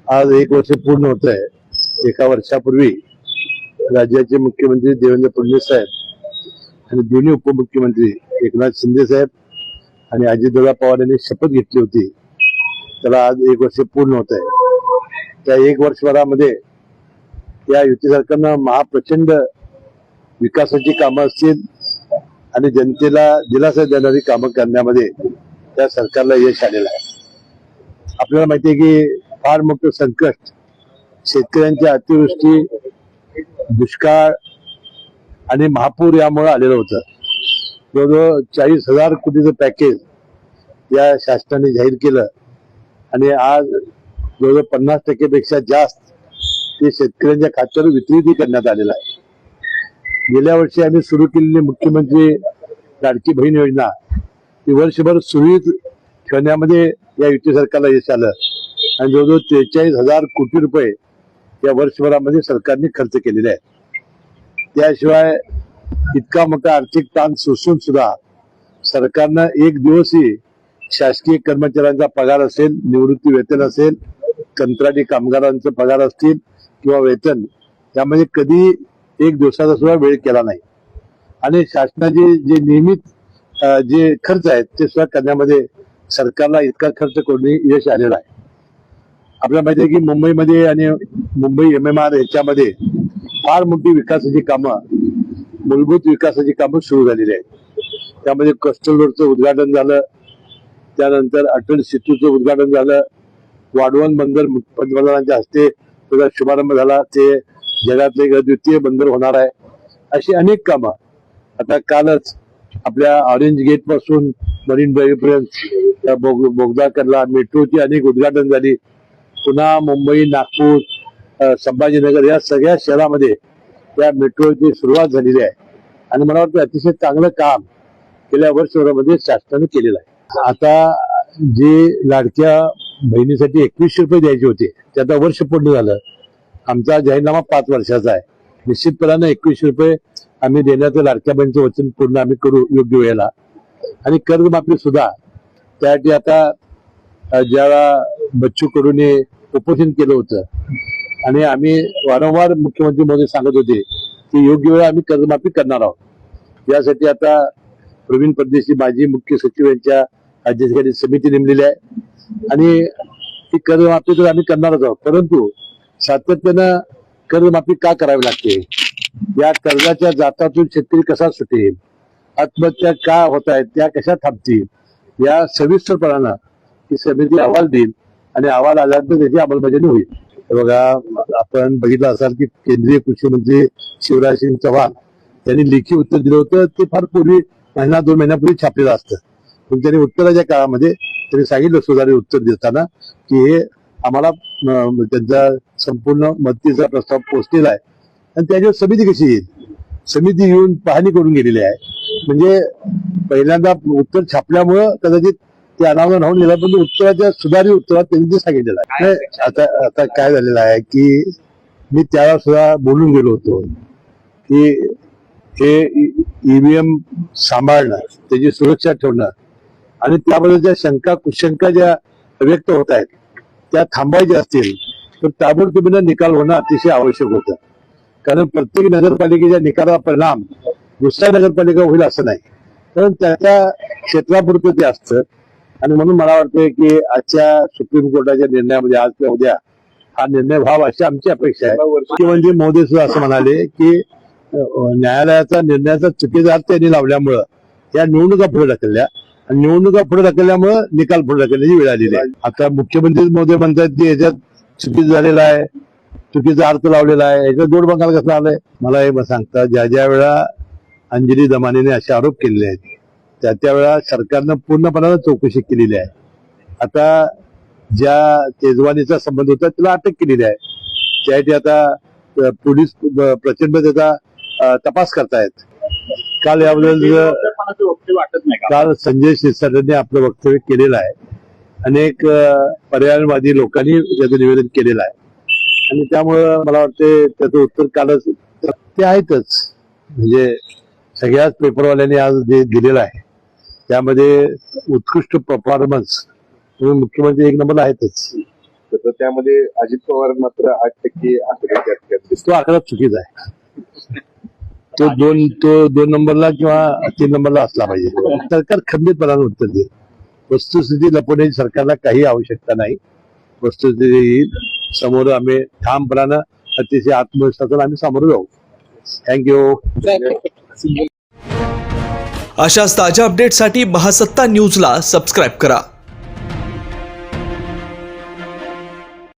आज 1 वर्ष पूर्ण होत आहे। एका वर्षापूर्वी राज्याचे मुख्यमंत्री देवेंद्र फडणवीस साहेब आणि दोन्ही उपमुख्यमंत्री एकनाथ शिंदे साहेब आणि अजितदादा पवार यांनी शपथ घेतली होती। त्याला आज 1 वर्ष पूर्ण होत आहे। त्या 1 वर्षभरामध्ये या युती सरकारनं महाप्रचंड विकासाची कामं असतील आणि जनतेला दिलासा देणारी कामं करण्यामध्ये त्या सरकारला यश आलेलं आहे। आपल्याला माहिती आहे की फार मोठं संकट शेतकऱ्यांच्या अतिवृष्टी, दुष्काळ आणि महापूर यामुळे आलेलं होतं। जवळजवळ 40,000 कोटीचं पॅकेज या शासनाने जाहीर केलं आणि आज जवळजवळ 50% पेक्षा जास्त ते शेतकऱ्यांच्या खात्यावर वितरित करण्यात आलेलं आहे। गेल्या वर्षी आम्ही सुरू केलेली मुख्यमंत्री लाडकी बहीण योजना ही वर्षभर सुरळीत ठेवण्यामध्ये या युती सरकारला यश आलं आणि जवळजवळ 43,000 कोटी रुपये या वर्षभरामध्ये सरकारने खर्च केलेले आहेत। त्याशिवाय इतका मोठा आर्थिक ताण सोसून सुद्धा सरकारनं एक दिवसही शासकीय कर्मचाऱ्यांचा पगार असेल, निवृत्ती वेतन असेल, कंत्राटी कामगारांचा पगार असतील किंवा वेतन यामध्ये कधी एक दिवसाचा सुद्धा वेळ केला नाही आणि शासनाचे जे नियमित जे खर्च आहेत ते सुद्धा करण्यामध्ये सरकारला इतका खर्च करून यश आलेलं आहे। आपल्याला माहिती आहे की मुंबईमध्ये आणि मुंबई MMR याच्यामध्ये फार मोठी विकासाची कामं, मूलभूत विकासाची कामं सुरू झालेली आहेत। त्यामध्ये कोस्टल रोडचं उद्घाटन झालं, त्यानंतर अटल सेतूचं उद्घाटन झालं, वाढवण बंदर पंतप्रधानांच्या हस्ते त्याचा शुभारंभ झाला, ते जगातले एक अद्वितीय बंदर होणार आहे। अशी अनेक कामं आता कालच आपल्या ऑरेंज गेट पासून मरीन ड्राईव्ह पर्यंत बोगदा करला, मेट्रोची अनेक उद्घाटन झाली। पुन्हा मुंबई, नागपूर, संभाजीनगर या सगळ्या शहरामध्ये या मेट्रोची सुरुवात झालेली आहे आणि मला वाटतं अतिशय चांगलं काम गेल्या वर्षभरामध्ये शासनाने केलेलं आहे। आता जे लाडक्या बहिणीसाठी 2100 रुपये द्यायचे होते ते आता वर्ष पूर्ण झालं। आमचा जाहीरनामा 5 वर्षाचा आहे। निश्चितपणाने 2100 रुपये आम्ही देण्याचं लाडक्या बहिणीचं वचन पूर्ण आम्ही करू योग्य वेळेला। आणि कर्जमाफी सुद्धा त्यासाठी आता ज्यावेळा बच्चू कडूने उपोषण केलं होतं आणि आम्ही वारंवार मुख्यमंत्री महोदय सांगत होते की योग्य वेळा आम्ही कर्जमाफी करणार आहोत। यासाठी आता प्रवीण परदेशी माजी मुख्य सचिव यांच्या अध्यक्षतेखाली समिती नेमलेली आहे आणि ही कर्जमाफी तर आम्ही करणारच आहोत, परंतु सातत्यानं कर्जमाफी का करावी लागते, या कर्जाच्या जातातून शेतकरी कसा सुटेल, आत्महत्या का होत आहेत त्या कशा थांबतील, या सविस्तरपणानं ही समिती अहवाल देईल आणि अहवाल आल्यानंतर त्याची अंमलबजावणी होईल। बघा, आपण बघितलं असाल की केंद्रीय कृषी मंत्री शिवराज सिंग चौहान यांनी लेखी उत्तर दिलं होतं, ते फार पूर्वी 1-2 महिन्यापूर्वी छापलेलं असतं, पण त्यांनी उत्तराच्या काळामध्ये त्यांनी सांगितलं सुधारित उत्तर देताना की हे आम्हाला त्यांचा संपूर्ण मदतीचा प्रस्ताव पोहोचलेला आहे आणि त्याच्यावर समिती कशी येईल, समिती येऊन पाहणी करून गेलेली आहे। म्हणजे पहिल्यांदा उत्तर छापल्यामुळं कदाचित ते अनावरण होऊन गेलं, पण उत्तराच्या सुधारित उत्तरात त्यांनी ते सांगितलेलं आहे। आता काय झालेलं आहे की मी त्याला सुद्धा बोलून गेलो होतो की हे EVM सांभाळणं, त्याची सुरक्षा ठेवणं आणि त्याबद्दलच्या शंका कुशंका ज्या व्यक्त होत आहेत त्या थांबवायच्या असतील तर ताबडतोबीनं निकाल होणं अतिशय आवश्यक होतं। कारण प्रत्येक नगरपालिकेच्या निकालाचा परिणाम दुसऱ्या नगरपालिका होईल असं नाही, कारण त्याच्या क्षेत्रापुरतं ते असतं आणि म्हणून मला वाटतं की आजच्या सुप्रीम कोर्टाच्या निर्णयामध्ये आज किंवा उद्या हा निर्णय व्हावा अशी आमची अपेक्षा आहे। मुख्यमंत्री महोदय सुद्धा असं म्हणाले की न्यायालयाचा निर्णयाचा चुकीचा अर्थ त्यांनी लावल्यामुळं या निवडणुका पुढे ढकलल्या आणि निवडणुका पुढे ढकलल्यामुळं निकाल पुढे ढकलण्याची वेळ आलेली आहे। आता मुख्यमंत्री महोदय म्हणतात की याच्यात चुकीचं झालेला आहे, चुकीचा अर्थ लावलेला आहे, याच्यात जोड बंगाल कसला आलाय। मला हे सांगता, ज्या वेळा अंजली दमानीने असे आरोप केलेले आहेत त्या वेळा सरकारनं पूर्णपणानं चौकशी केलेली आहे। आता ज्या तेजवानीचा संबंध होता त्याला अटक केलेली आहे, त्यासाठी आता पोलीस प्रचंड त्याचा तपास करतायत। काल याबद्दल काल संजय क्षीरसागरने आपलं वक्तव्य केलेलं आहे, अनेक पर्यावरणवादी लोकांनी त्याचं निवेदन केलेलं आहे आणि त्यामुळं मला वाटतं त्याचं उत्तर कालच ते आहेतच। म्हणजे सगळ्याच पेपरवाल्यांनी आज जे दिलेलं आहे त्यामध्ये उत्कृष्ट परफॉर्मन्स म्हणून मुख्यमंत्री 1 नंबरला आहेतच। होतं, तर त्यामध्ये अजित पवार मात्र 8% आकडे त्यात दिसतो. तो आकडा चुकीचा आहे. तो दोन नंबरला किंवा 3 नंबरला असला पाहिजे. सरकार खंबीरपणाने उत्तर देईल. वस्तुस्थिती लपवण्याची सरकारला काही आवश्यकता नाही. वस्तुस्थिती येईल समोर, आम्ही ठामपणानं अतिशय आत्मविश्वासाने आम्ही समोर जाऊ. थँक्यू. अशाच ताज्या अपडेटसाठी महासत्ता न्यूजला सबस्क्राईब करा.